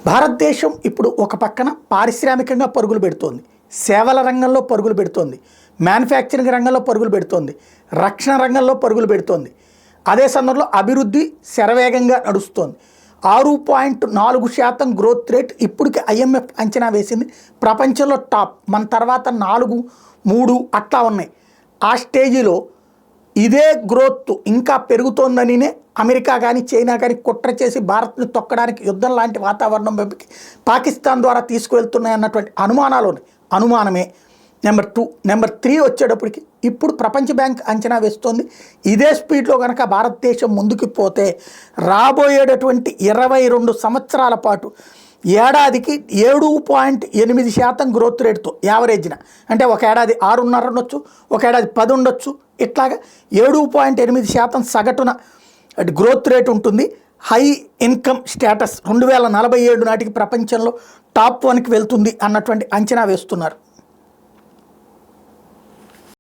భారతదేశం ఇప్పుడు ఒక పక్కన పారిశ్రామికంగా పరుగులు పెడుతోంది, సేవల రంగంలో పరుగులు పెడుతోంది, మ్యానుఫ్యాక్చరింగ్ రంగంలో పరుగులు పెడుతోంది, రక్షణ రంగంలో పరుగులు పెడుతోంది. అదే సందర్భంలో అభివృద్ధి శరవేగంగా నడుస్తోంది. 6.4% గ్రోత్ రేట్ ఇప్పటికి IMF అంచనా వేసింది. ప్రపంచంలో టాప్, మన తర్వాత 4, 3 అట్లా ఉన్నాయి. ఆ స్టేజిలో ఇదే గ్రోత్ ఇంకా పెరుగుతోందనినే అమెరికా కానీ చైనా కానీ కుట్ర చేసి భారత్ను తొక్కడానికి యుద్ధం లాంటి వాతావరణం వైపుకి పాకిస్తాన్ ద్వారా తీసుకువెళ్తున్నాయన్నటువంటి అనుమానాలు ఉన్నాయి. అనుమానమే. నెంబర్ 2. నెంబర్ 3 వచ్చేటప్పటికి ఇప్పుడు ప్రపంచ బ్యాంక్ అంచనా వేస్తోంది, ఇదే స్పీడ్లో కనుక భారతదేశం ముందుకు పోతే రాబోయేటటువంటి 22 సంవత్సరాల పాటు ఏడాదికి 7.8% గ్రోత్ రేటుతో యావరేజ్న, అంటే ఒక ఏడాది 6.5 ఉండొచ్చు, ఒక ఏడాది 10 ఉండొచ్చు, ఇట్లాగా 7.8% సగటున గ్రోత్ రేట్ ఉంటుంది. హై ఇన్కమ్ స్టేటస్ 2047 నాటికి ప్రపంచంలో టాప్ 1కి వెళ్తుంది అన్నటువంటి అంచనా వేస్తున్నారు.